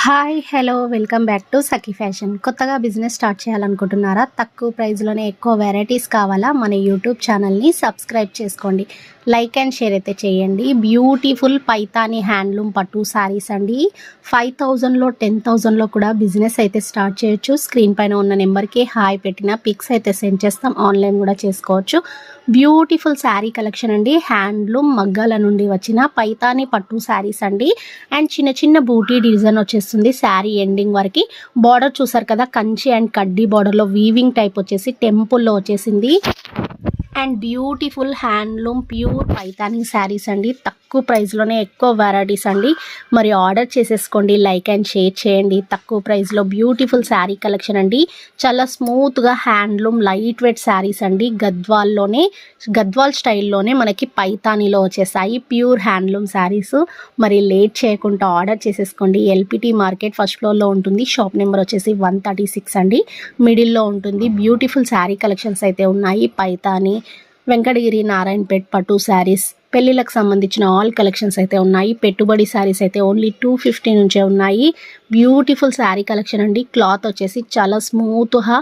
Hi hello welcome back to Sakhi fashion. కొత్తగా business start చేయాలనుకుంటున్నారా? తక్కువ ప్రైస్లోనే ఎక్కువ వెరైటీస్ కావాలా? మన యూట్యూబ్ ఛానల్ని సబ్స్క్రైబ్ చేసుకోండి, లైక్ అండ్ షేర్ అయితే చేయండి. బ్యూటిఫుల్ పైతాని హ్యాండ్లూమ్ పట్టు శారీస్ అండి. 5,000లో 10,000లో కూడా బిజినెస్ అయితే స్టార్ట్ చేయొచ్చు. స్క్రీన్ పైన ఉన్న నెంబర్కి హాయ్ పెట్టిన పిక్స్ అయితే సెండ్ చేస్తాం, ఆన్లైన్ కూడా చేసుకోవచ్చు. బ్యూటిఫుల్ శారీ కలెక్షన్ అండి. హ్యాండ్లూమ్ మగ్గాల నుండి వచ్చిన పైతాని పట్టు శారీస్ అండి. అండ్ చిన్న చిన్న బూటీ డిజైన్ వచ్చేస్తుంది శారీ ఎండింగ్ వరకు. బార్డర్ చూసారు కదా, కంచి అండ్ కడ్డీ బార్డర్లో వీవింగ్ టైప్ వచ్చేసి టెంపుల్లో వచ్చేసింది. And beautiful handloom pure Paithani saris అండి. తక్కువ ప్రైస్లోనే ఎక్కువ వెరైటీస్ అండి. మరి ఆర్డర్ చేసేసుకోండి, లైక్ అండ్ షేర్ చేయండి. తక్కువ ప్రైస్లో బ్యూటిఫుల్ శారీ కలెక్షన్ అండి. చాలా స్మూత్గా హ్యాండ్లూమ్ లైట్ వెయిట్ శారీస్ అండి. గద్వాల్ స్టైల్లోనే మనకి పైతానీలో వచ్చేసాయి ప్యూర్ హ్యాండ్లూమ్ శారీస్. మరి లేట్ చేయకుండా ఆర్డర్ చేసేసుకోండి. ఎల్పిటి మార్కెట్ ఫస్ట్ ఫ్లోర్లో ఉంటుంది. షాప్ నెంబర్ వచ్చేసి 136 అండి. మిడిల్లో ఉంటుంది. బ్యూటిఫుల్ శారీ కలెక్షన్స్ అయితే ఉన్నాయి. పైతానీ, వెంకటగిరి, నారాయణపేట్ పట్టు శారీస్, పెళ్ళిళ్ళకి సంబంధించిన ఆల్ కలెక్షన్స్ అయితే ఉన్నాయి. పెట్టుబడి శారీస్ అయితే ఓన్లీ 250 నుంచే ఉన్నాయి. బ్యూటిఫుల్ శారీ కలెక్షన్ అండి. క్లాత్ వచ్చేసి చాలా స్మూత్గా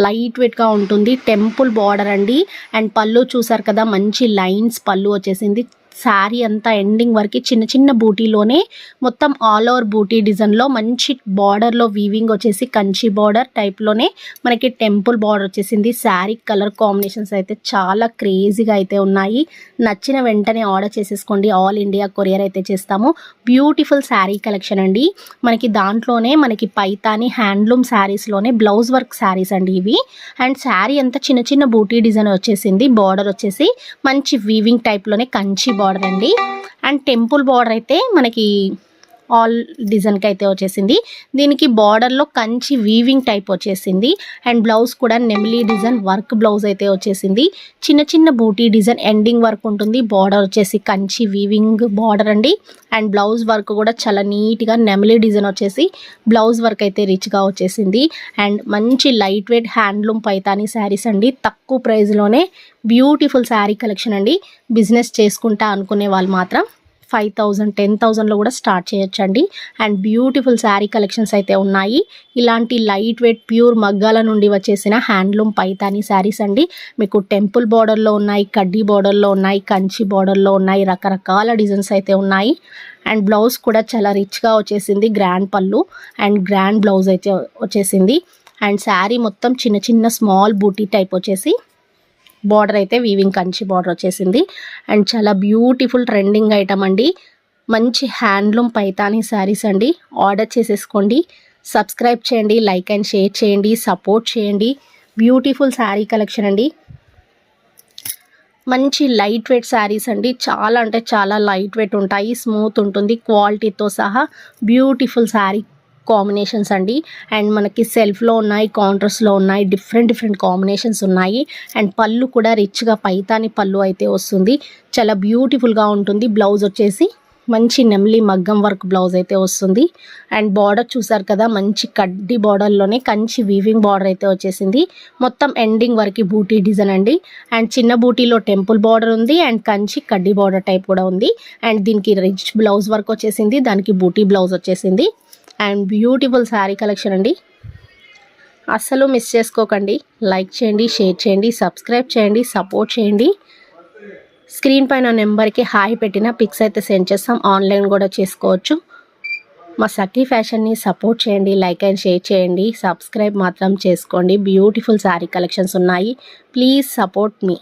లైట్ వెయిట్గా ఉంటుంది. టెంపుల్ బార్డర్ అండి. అండ్ పళ్ళు చూసారు కదా, మంచి లైన్స్ పళ్ళు వచ్చేసింది. శారీ అంతా ఎండింగ్ వరకు చిన్న చిన్న బూటీలోనే మొత్తం ఆల్ ఓవర్ బూటీ డిజైన్లో మంచి బార్డర్లో వీవింగ్ వచ్చేసి కంచి బార్డర్ టైప్లోనే మనకి టెంపుల్ బార్డర్ వచ్చేసింది. శారీ కలర్ కాంబినేషన్స్ అయితే చాలా క్రేజీగా అయితే ఉన్నాయి. నచ్చిన వెంటనే ఆర్డర్ చేసేసుకోండి. ఆల్ ఇండియా కొరియర్ అయితే చేస్తాము. బ్యూటిఫుల్ శారీ కలెక్షన్ అండి. మనకి దాంట్లోనే మనకి పైతాని హ్యాండ్లూమ్ శారీస్లోనే బ్లౌజ్ వర్క్ శారీస్ అండి ఇవి. అండ్ శారీ అంతా చిన్న చిన్న బూటీ డిజైన్ వచ్చేసింది. బార్డర్ వచ్చేసి మంచి వీవింగ్ టైప్లోనే కంచి బార్డర్ అండి. అండ్ టెంపుల్ బార్డర్ అయితే మనకి ఆల్ డిజైన్కి అయితే వచ్చేసింది. దీనికి బార్డర్లో కంచి వీవింగ్ టైప్ వచ్చేసింది. అండ్ బ్లౌజ్ కూడా నెమిలీ డిజైన్ వర్క్ బ్లౌజ్ అయితే వచ్చేసింది. చిన్న చిన్న బూటీ డిజైన్ ఎండింగ్ వర్క్ ఉంటుంది. బార్డర్ వచ్చేసి కంచి వీవింగ్ బార్డర్ అండి. అండ్ బ్లౌజ్ వర్క్ కూడా చాలా నీట్గా నెమిలీ డిజైన్ వచ్చేసి బ్లౌజ్ వర్క్ అయితే రిచ్గా వచ్చేసింది. అండ్ మంచి light weight handloom Paithani saris అండి. తక్కువ ప్రైస్లోనే బ్యూటిఫుల్ శారీ కలెక్షన్ అండి. బిజినెస్ చేసుకుంటా అనుకునే వాళ్ళు మాత్రం 5,000, 10,000లో కూడా స్టార్ట్ చేయొచ్చండి. అండ్ బ్యూటిఫుల్ శారీ కలెక్షన్స్ అయితే ఉన్నాయి. ఇలాంటి లైట్ వెయిట్ ప్యూర్ మగ్గాల నుండి వచ్చేసిన హ్యాండ్లూమ్ పైతానీ శారీస్ అండి. మీకు టెంపుల్ బార్డర్లో ఉన్నాయి, కడ్డీ బార్డర్లో ఉన్నాయి, కంచి బార్డర్లో ఉన్నాయి. రకరకాల డిజైన్స్ అయితే ఉన్నాయి. అండ్ బ్లౌజ్ కూడా చాలా రిచ్గా వచ్చేసింది. గ్రాండ్ పళ్ళు అండ్ గ్రాండ్ బ్లౌజ్ అయితే వచ్చేసింది. అండ్ శారీ మొత్తం చిన్న చిన్న స్మాల్ బూటీ టైప్ వచ్చేసి బార్డర్ అయితే వీవింగ్ కంచి బార్డర్ వచ్చేసింది. అండ్ చాలా బ్యూటిఫుల్ ట్రెండింగ్ ఐటమ్ అండి. మంచి హ్యాండ్లూమ్ పైతానీ శారీస్ అండి. ఆర్డర్ చేసేసుకోండి, సబ్స్క్రైబ్ చేయండి, లైక్ అండ్ షేర్ చేయండి, సపోర్ట్ చేయండి. బ్యూటిఫుల్ శారీ కలెక్షన్ అండి. మంచి లైట్ వెయిట్ శారీస్ అండి. చాలా అంటే చాలా లైట్ వెయిట్ ఉంటాయి. స్మూత్ ఉంటుంది క్వాలిటీతో సహా. బ్యూటిఫుల్ శారీ కాంబినేషన్స్ అండి. అండ్ మనకి సెల్ఫ్లో ఉన్నాయి, కౌంటర్స్లో ఉన్నాయి. డిఫరెంట్ కాంబినేషన్స్ ఉన్నాయి. అండ్ పళ్ళు కూడా రిచ్గా పైతాని పళ్ళు అయితే వస్తుంది. చాలా బ్యూటిఫుల్గా ఉంటుంది. బ్లౌజ్ వచ్చేసి మంచి నెమ్లీ మగ్గం వర్క్ బ్లౌజ్ అయితే వస్తుంది. అండ్ బార్డర్ చూసారు కదా, మంచి కడ్డీ బార్డర్లోనే కంచి వీవింగ్ బార్డర్ అయితే వచ్చేసింది. మొత్తం ఎండింగ్ వరకు బూటీ డిజైన్ అండి. అండ్ చిన్న బూటీలో టెంపుల్ బార్డర్ ఉంది. అండ్ కంచి కడ్డీ బార్డర్ టైప్ కూడా ఉంది. అండ్ దీనికి రిచ్ బ్లౌజ్ వర్క్ వచ్చేసింది. దానికి బూటీ బ్లౌజ్ వచ్చేసింది. అండ్ బ్యూటిఫుల్ శారీ కలెక్షన్ అండి. అస్సలు మిస్ చేసుకోకండి. లైక్ చేయండి, షేర్ చేయండి, సబ్స్క్రైబ్ చేయండి, సపోర్ట్ చేయండి. స్క్రీన్ పైన నెంబర్కి హాయ్ పెట్టిన పిక్స్ అయితే సెండ్ చేస్తాం, ఆన్లైన్ కూడా చేసుకోవచ్చు. మా సఖీ ఫ్యాషన్ని సపోర్ట్ చేయండి, లైక్ అండ్ షేర్ చేయండి, సబ్స్క్రైబ్ మాత్రం చేసుకోండి. బ్యూటిఫుల్ శారీ కలెక్షన్స్ ఉన్నాయి. Please support me.